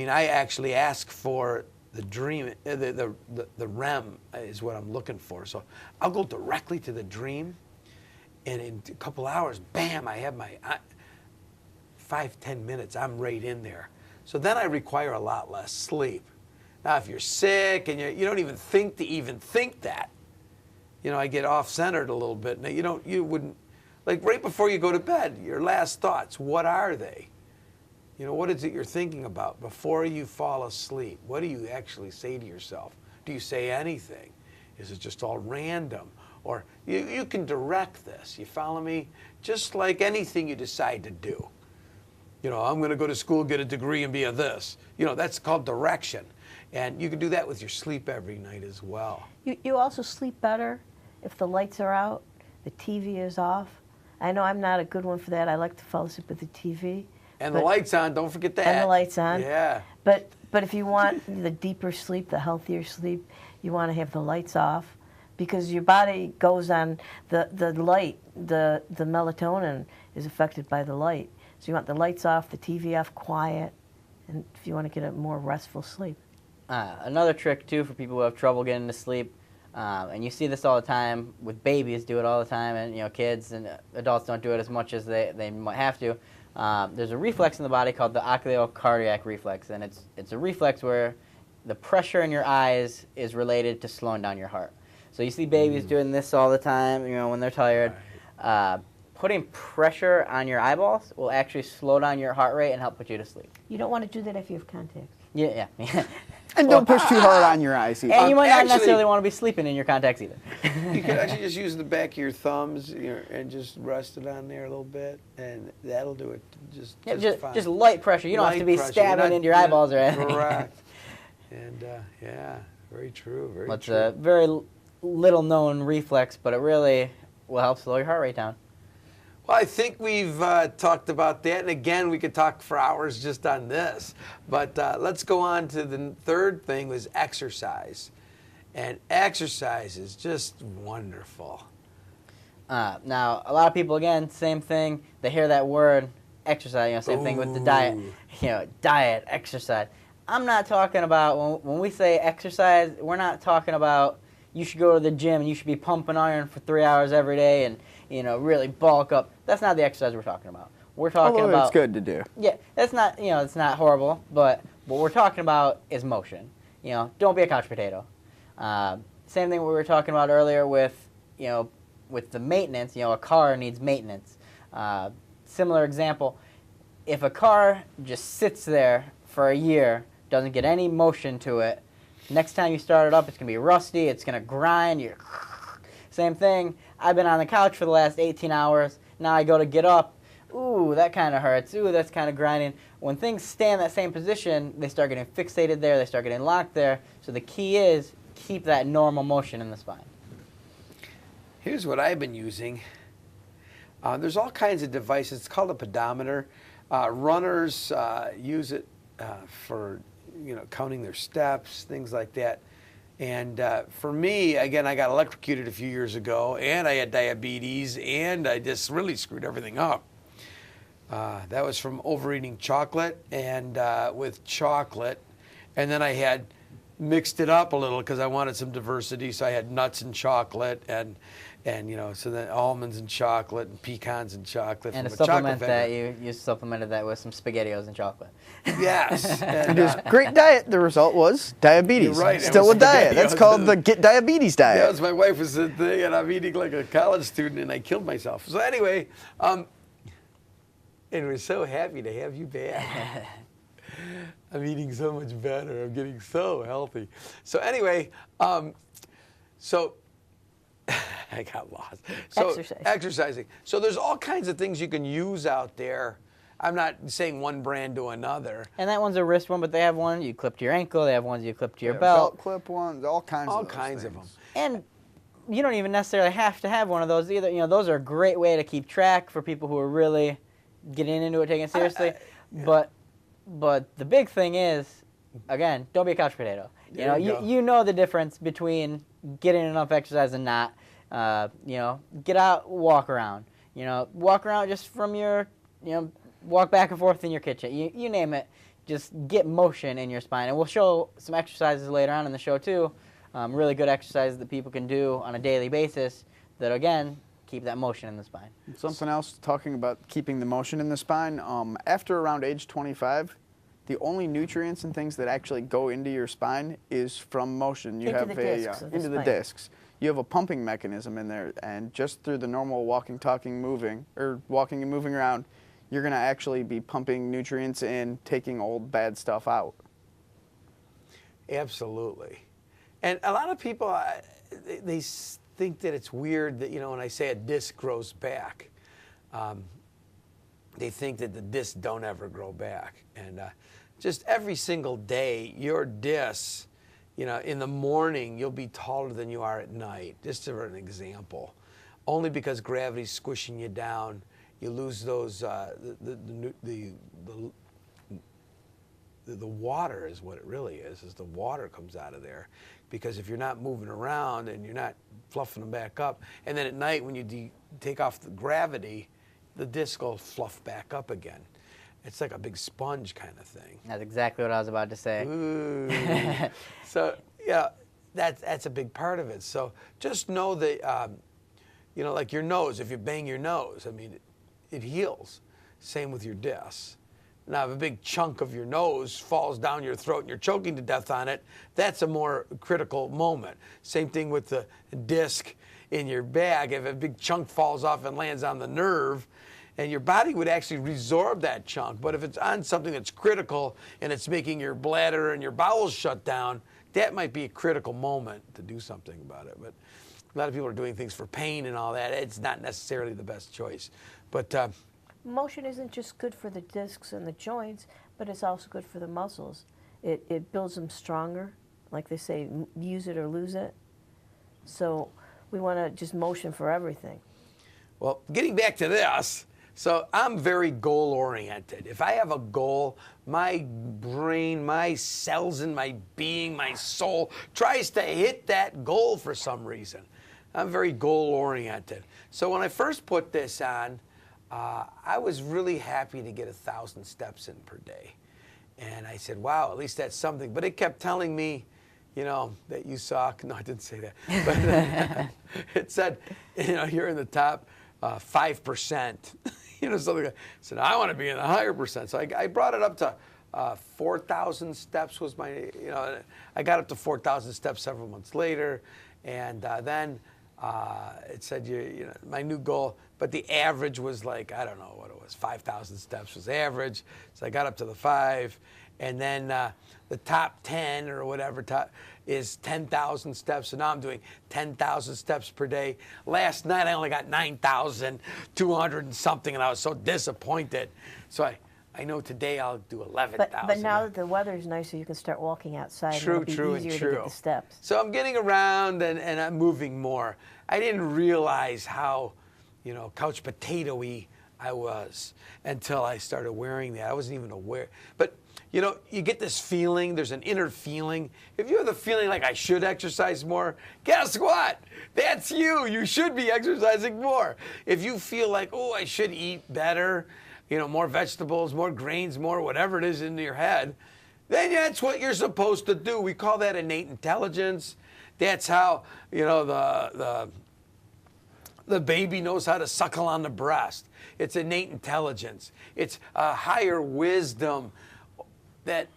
I actually ask for the dream, the REM is what I'm looking for. So I'll go directly to the dream, and in a couple hours, bam, I have my 5-10 minutes, I'm right in there. So then I require a lot less sleep. Now, if you're sick and you don't even think that, I get off-centered a little bit. Now, you wouldn't, like right before you go to bed, your last thoughts, what are they? What is it you're thinking about before you fall asleep? What do you actually say to yourself? Do you say anything? Is it just all random? Or you can direct this, you follow me? Just like anything you decide to do. I'm going to go to school, get a degree, and be a this. That's called direction. And you can do that with your sleep every night as well. You also sleep better if the lights are out, the TV is off. I know I'm not a good one for that. I like to fall asleep with the TV. And the lights on, don't forget that. And the lights on. Yeah. But if you want the deeper sleep, the healthier sleep, you want to have the lights off because your body goes on the light, the melatonin is affected by the light. So you want the lights off, the TV off, quiet, and if you want to get a more restful sleep. Another trick, too, for people who have trouble getting to sleep, and you see this all the time with babies, do it all the time, and kids and adults don't do it as much as they might have to. There's a reflex in the body called the oculocardiac reflex, and it's a reflex where the pressure in your eyes is related to slowing down your heart. So you see babies doing this all the time, when they're tired. Putting pressure on your eyeballs will actually slow down your heart rate and help put you to sleep. You don't want to do that if you have contacts. Yeah. And don't push too hard on your eyes either. And you might not necessarily want to be sleeping in your contacts either. You can actually just use the back of your thumbs and just rest it on there a little bit, and that'll do it just fine. Just light pressure. You don't have to be stabbing into your eyeballs or anything. Correct. And, very true, very true. It's a very little-known reflex, but it really will help slow your heart rate down. Well, I think we've talked about that, and again, we could talk for hours just on this. But let's go on to the third thing, was exercise. And exercise is just wonderful. Now, a lot of people, again, same thing. They hear that word, exercise, same thing with the diet. Diet, exercise. I'm not talking about, when we say exercise, we're not talking about you should go to the gym and you should be pumping iron for 3 hours every day and, really bulk up. That's not the exercise we're talking about. We're talking Although about... it's good to do. Yeah, that's not, it's not horrible, but what we're talking about is motion. Don't be a couch potato. Same thing we were talking about earlier with, with the maintenance. A car needs maintenance. Similar example, if a car just sits there for a year, doesn't get any motion to it, next time you start it up, it's going to be rusty, it's going to grind. Same thing, I've been on the couch for the last 18 hours, now I go to get up, ooh, that kind of hurts, ooh, that's kind of grinding. When things stay in that same position, they start getting fixated there, they start getting locked there, so the key is keep that normal motion in the spine. Here's what I've been using. There's all kinds of devices. It's called a pedometer. Runners use it for counting their steps, things like that. And for me, again, I got electrocuted a few years ago, and I had diabetes, and I just really screwed everything up. That was from overeating chocolate, and with chocolate, and then I had mixed it up a little because I wanted some diversity, so I had nuts and chocolate, and so then almonds and chocolate and pecans and chocolate. And from to a supplement chocolate that, vendor. you supplemented that with some SpaghettiOs and chocolate. Yes. And his great diet, the result was diabetes. You're right, it Still was a diet. SpaghettiOs. That's called the get diabetes That diet. was my wife was the thing, and I'm eating like a college student, and I killed myself. So anyway, and we're so happy to have you back. I'm eating so much better. I'm getting so healthy. So anyway, so I got lost. So exercising. So there's all kinds of things you can use out there. I'm not saying one brand to another. And that one's a wrist one, but they have one you clip to your ankle. They have ones you clip to your Belt clip ones, all kinds of them. And you don't even necessarily have to have one of those either. Those are a great way to keep track for people who are really getting into it, taking it seriously. Yeah. But the big thing is, again, don't be a couch potato. You know the difference between getting enough exercise and not. Get out, walk around. Walk around just from your, walk back and forth in your kitchen. You name it. Just get motion in your spine. And we'll show some exercises later on in the show too. Really good exercises that people can do on a daily basis that, again, keep that motion in the spine. Something else, talking about keeping the motion in the spine, after around age 25, the only nutrients and things that actually go into your spine is from motion. You have into the discs. You have a pumping mechanism in there, and just through the normal walking, talking, moving, or walking and moving around, you're going to actually be pumping nutrients in, taking old bad stuff out. Absolutely. And a lot of people, they think that it's weird that, when I say a disc grows back, they think that the discs don't ever grow back. And just every single day, your discs, in the morning, you'll be taller than you are at night, just for an example. Only because gravity's squishing you down, you lose those, the water is what it really is the water comes out of there. Because if you're not moving around and you're not fluffing them back up, and then at night when you take off the gravity, the disc will fluff back up again. It's like a big sponge kind of thing. That's exactly what I was about to say. Ooh. So, that's a big part of it. So just know that, like your nose, if you bang your nose, it heals. Same with your discs. Now, if a big chunk of your nose falls down your throat and you're choking to death on it, that's a more critical moment. Same thing with the disc in your back. If a big chunk falls off and lands on the nerve, and your body would actually resorb that chunk. But if it's on something that's critical and it's making your bladder and your bowels shut down, that might be a critical moment to do something about it. But a lot of people are doing things for pain and all that. It's not necessarily the best choice. But motion isn't just good for the discs and the joints, but it's also good for the muscles. It builds them stronger. Like they say, use it or lose it. So we want to just motion for everything. Well, getting back to this, so I'm very goal-oriented. If I have a goal, my brain, my cells in my being, my soul tries to hit that goal for some reason. I'm very goal-oriented. So when I first put this on, I was really happy to get 1,000 steps in per day. And I said, wow, at least that's something. But it kept telling me, you know, that you suck. No, I didn't say that. But it said, you know, you're in the top 5%. You know, something like that. I said, I want to be in the higher percent. So I brought it up to 4,000 steps was my, you know, I got up to 4,000 steps several months later. And then it said, you know, my new goal, but the average was like, I don't know what it was, 5,000 steps was average. So I got up to the 5. And then the top 10 or whatever is 10,000 steps. So now I'm doing 10,000 steps per day. Last night I only got 9,200 and something, and I was so disappointed. So I know today I'll do 11,000. But now that the weather's nicer, you can start walking outside. True, and it'll true, be easier and to true. get the steps. So I'm getting around and I'm moving more. I didn't realize how, you know, couch potato-y I was until I started wearing that. I wasn't even aware. But you know, you get this feeling, there's an inner feeling. If you have the feeling like I should exercise more, guess what? That's you. You should be exercising more. If you feel like, oh, I should eat better, you know, more vegetables, more grains, more whatever it is in your head, then that's what you're supposed to do. We call that innate intelligence. That's how, you know, the baby knows how to suckle on the breast. It's innate intelligence. It's a higher wisdom that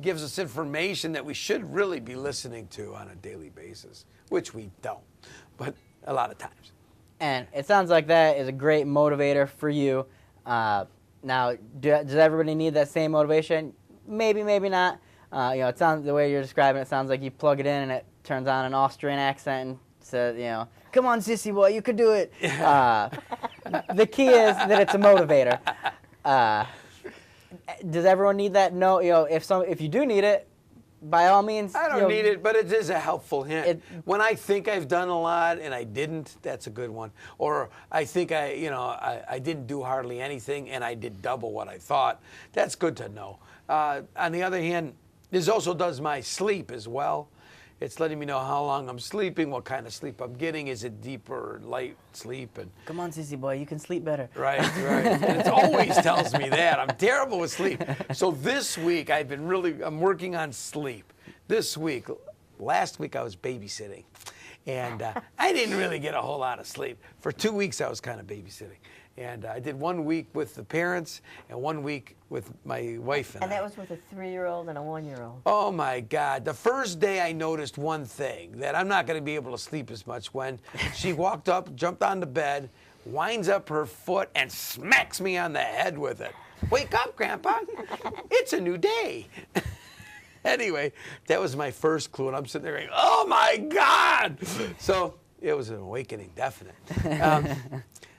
gives us information that we should really be listening to on a daily basis, which we don't, but a lot of times. And it sounds like that is a great motivator for you. Now, does everybody need that same motivation? Maybe, maybe not. You know, it sounds the way you're describing it sounds like you plug it in and it turns on an Austrian accent and says, you know, come on, sissy boy, you could do it. The key is that it's a motivator. Does everyone need that? No, you know, if you do need it, by all means. I don't need it, but it is a helpful hint. When I think I've done a lot and I didn't, that's a good one. Or I think I didn't do hardly anything and I did double what I thought. That's good to know. On the other hand, this also does my sleep as well. It's letting me know how long I'm sleeping, what kind of sleep I'm getting. Is it deep or light sleep? And come on, sissy boy, you can sleep better. Right. And it always tells me that. I'm terrible with sleep. So this week, I'm working on sleep. This week, last week I was babysitting. And I didn't really get a whole lot of sleep. For 2 weeks, I was kind of babysitting. And I did 1 week with the parents and 1 week with my wife and I. And that was with a 3-year-old and a 1-year-old. Oh, my God. The first day I noticed one thing, that I'm not going to be able to sleep as much when she walked up, jumped on the bed, winds up her foot, and smacks me on the head with it. Wake up, Grandpa. It's a new day. Anyway, that was my first clue, and I'm sitting there going, oh, my God. So it was an awakening, definite.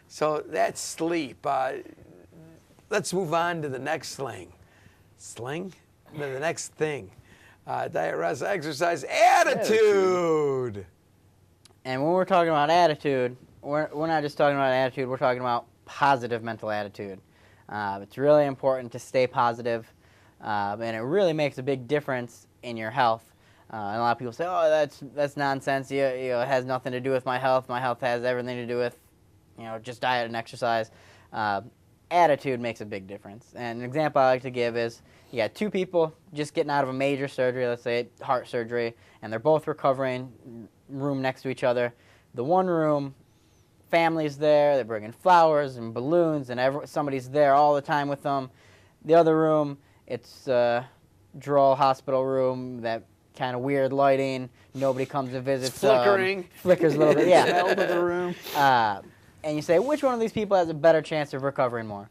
So that's sleep. Let's move on to the next sling. Sling? No, the next thing. Diet, rest, exercise, attitude. And when we're talking about attitude, we're not just talking about attitude, we're talking about positive mental attitude. It's really important to stay positive, and it really makes a big difference in your health. And a lot of people say, oh, that's nonsense. You know, it has nothing to do with my health. My health has everything to do with, you know, just diet and exercise. Attitude makes a big difference. And an example I like to give is you got 2 people just getting out of a major surgery, let's say heart surgery, and they're both recovering, room next to each other. The one room, family's there, they're bringing flowers and balloons, and somebody's there all the time with them. The other room, it's a droll hospital room, that kind of weird lighting, nobody comes and visits. It's flickering. Flickers a little bit, yeah. Smell to the room. And you say, which one of these people has a better chance of recovering more?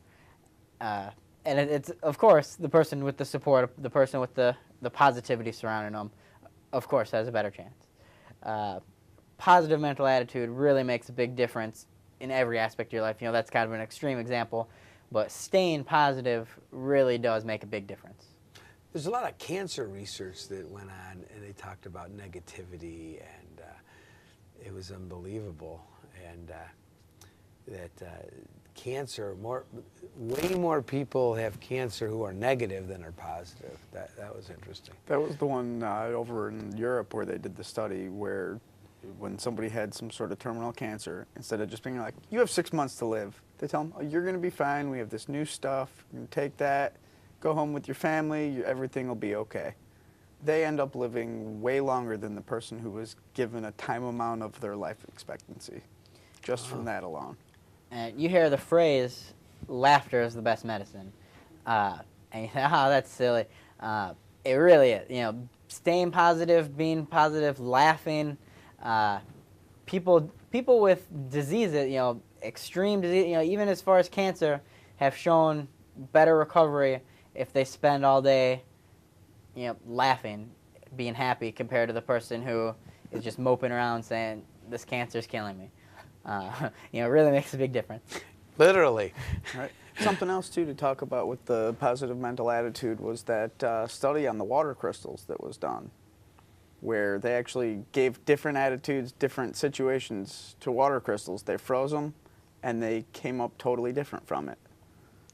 And it's, of course, the person with the support, the person with the positivity surrounding them, of course, has a better chance. Positive mental attitude really makes a big difference in every aspect of your life. You know, that's kind of an extreme example, but staying positive really does make a big difference. There's a lot of cancer research that went on, and they talked about negativity, and it was unbelievable. And that cancer, way more people have cancer who are negative than are positive. That was interesting. That was the one over in Europe where they did the study where when somebody had some sort of terminal cancer, instead of just being like, you have 6 months to live, they tell them, oh, you're going to be fine. We have this new stuff. You can take that, go home with your family, everything will be okay. They end up living way longer than the person who was given a time amount of their life expectancy, just from that alone. And you hear the phrase, laughter is the best medicine. And you think, oh, that's silly. It really is. You know, staying positive, being positive, laughing. People with diseases, you know, extreme disease, you know, even as far as cancer, have shown better recovery if they spend all day, you know, laughing, being happy, compared to the person who is just moping around saying, this cancer's killing me. You know, it really makes a big difference. Literally. Right. Something else, too, to talk about with the positive mental attitude was that study on the water crystals that was done, where they actually gave different attitudes, different situations to water crystals. They froze them, and they came up totally different from it.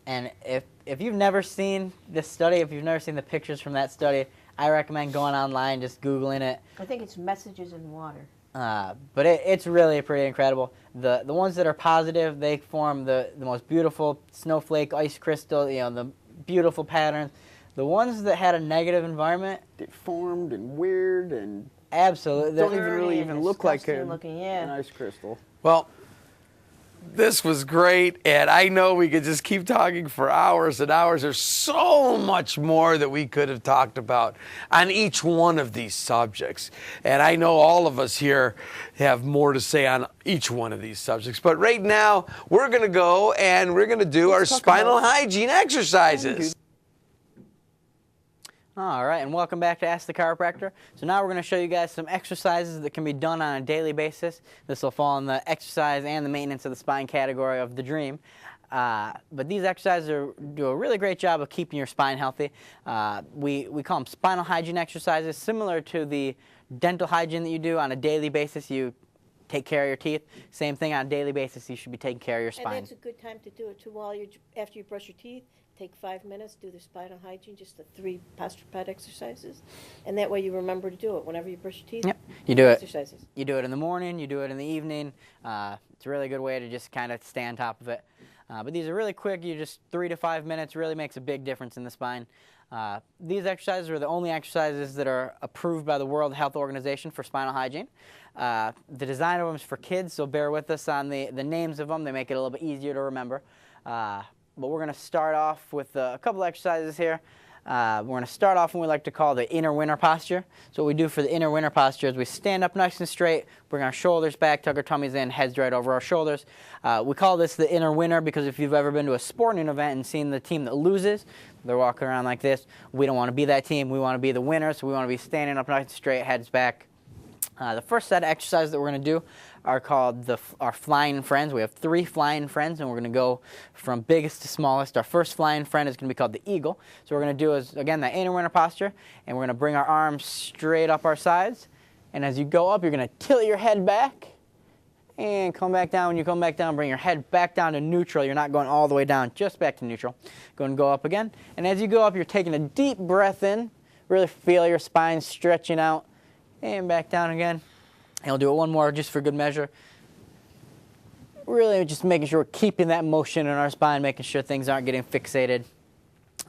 And if you've never seen this study, if you've never seen the pictures from that study, I recommend going online, just Googling it. I think it's messages in water. But it's really pretty incredible. The ones that are positive, they form the most beautiful snowflake ice crystal, you know, the beautiful patterns. The ones that had a negative environment, Deformed and weird and absolutely. don't Dirty even really and even look like disgusting looking, yeah. an ice crystal. Well, this was great, and I know we could just keep talking for hours and hours. There's so much more that we could have talked about on each one of these subjects. And I know all of us here have more to say on each one of these subjects. But right now, we're going to go and we're going to do our spinal hygiene exercises. All right, and welcome back to Ask the Chiropractor. So now we're going to show you guys some exercises that can be done on a daily basis. This will fall in the exercise and the maintenance of the spine category of the D.R.E.A.M. But these exercises do a really great job of keeping your spine healthy. We call them spinal hygiene exercises, similar to the dental hygiene that you do on a daily basis. You take care of your teeth. Same thing on a daily basis. You should be taking care of your spine. And that's a good time to do it too. After you brush your teeth, take 5 minutes, do the spinal hygiene, just the 3 posture pad exercises, and that way you remember to do it whenever you brush your teeth. Yep, you do it. Exercises. You do it in the morning. You do it in the evening. It's a really good way to just kind of stay on top of it. But these are really quick. You just 3 to 5 minutes really makes a big difference in the spine. These exercises are the only exercises that are approved by the World Health Organization for spinal hygiene. The design of them is for kids, so bear with us on the names of them. They make it a little bit easier to remember. But we're going to start off with a couple exercises here. We're going to start off in what we like to call the inner winter posture. So what we do for the inner winter posture is we stand up nice and straight, bring our shoulders back, tuck our tummies in, heads right over our shoulders. We call this the inner winter because if you've ever been to a sporting event and seen the team that loses, they're walking around like this. We don't want to be that team. We want to be the winner, so we want to be standing up nice and straight, heads back. The first set of exercises that we're going to do are called our flying friends. We have 3 flying friends, and we're going to go from biggest to smallest. Our first flying friend is going to be called the eagle. So what we're going to do is, again, that inner winter posture, and we're going to bring our arms straight up our sides. And as you go up, you're going to tilt your head back and come back down. When you come back down, bring your head back down to neutral. You're not going all the way down, just back to neutral. Go and go up again. And as you go up, you're taking a deep breath in. Really feel your spine stretching out. And back down again. And we'll do it one more just for good measure. Really just making sure we're keeping that motion in our spine, making sure things aren't getting fixated.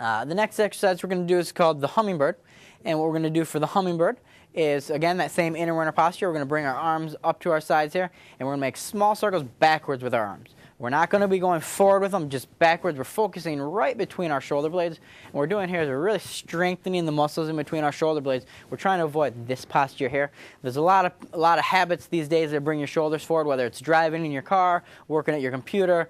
The next exercise we're going to do is called the hummingbird. And what we're going to do for the hummingbird is, again, that same inner winter posture. We're going to bring our arms up to our sides here, and we're going to make small circles backwards with our arms. We're not going to be going forward with them, just backwards. We're focusing right between our shoulder blades. And what we're doing here is we're really strengthening the muscles in between our shoulder blades. We're trying to avoid this posture here. There's a lot of habits these days that bring your shoulders forward, whether it's driving in your car, working at your computer,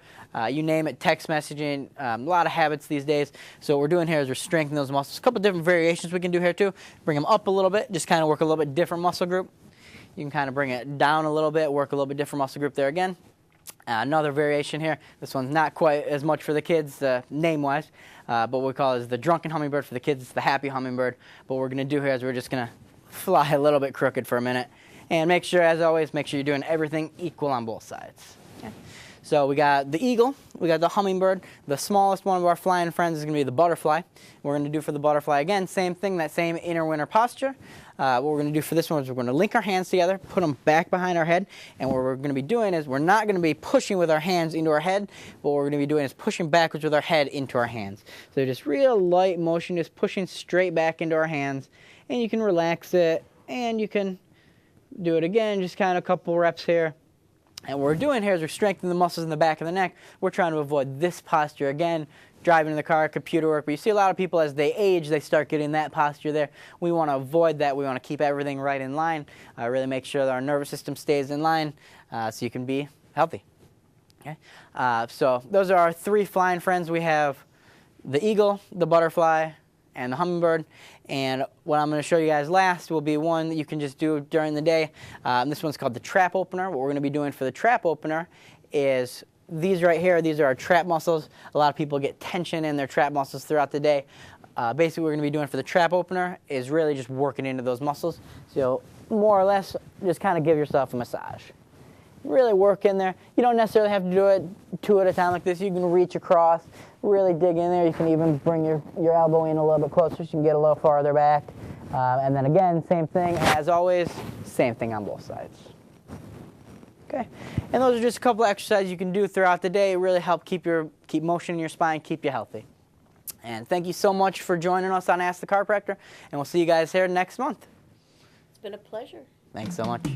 you name it, text messaging, a lot of habits these days. So what we're doing here is we're strengthening those muscles. A couple different variations we can do here too. Bring them up a little bit, just kind of work a little bit different muscle group. You can kind of bring it down a little bit, work a little bit different muscle group there again. Another variation here. This one's not quite as much for the kids, name-wise, but what we call is the drunken hummingbird. For the kids, it's the happy hummingbird. But what we're going to do here is we're just going to fly a little bit crooked for a minute. And make sure, as always, make sure you're doing everything equal on both sides. Okay? So we got the eagle, we got the hummingbird. The smallest one of our flying friends is going to be the butterfly. We're going to do for the butterfly, again, same thing, that same inner winter posture. What we're going to do for this one is we're going to link our hands together, put them back behind our head, and what we're going to be doing is we're not going to be pushing with our hands into our head, but what we're going to be doing is pushing backwards with our head into our hands. So just real light motion, just pushing straight back into our hands, and you can relax it, and you can do it again, just kind of a couple reps here. And what we're doing here is we're strengthening the muscles in the back of the neck. We're trying to avoid this posture again, driving in the car, computer work. But you see a lot of people as they age, they start getting that posture there. We want to avoid that. We want to keep everything right in line, really make sure that our nervous system stays in line so you can be healthy. Okay? So those are our 3 flying friends. We have the eagle, the butterfly, and the hummingbird. And what I'm going to show you guys last will be one that you can just do during the day. This one's called the trap opener. What we're going to be doing for the trap opener is these right here. These are our trap muscles. A lot of people get tension in their trap muscles throughout the day. Basically, what we're going to be doing for the trap opener is really just working into those muscles. So more or less, just kind of give yourself a massage. Really work in there. You don't necessarily have to do it 2 at a time like this. You can reach across, really dig in there. You can even bring your elbow in a little bit closer so you can get a little farther back. And then again, same thing as always, same thing on both sides. Okay, and those are just a couple of exercises you can do throughout the day. It really help keep motion in your spine, keep you healthy. And thank you so much for joining us on Ask the Chiropractor, and we'll see you guys here next month. It's been a pleasure. Thanks so much.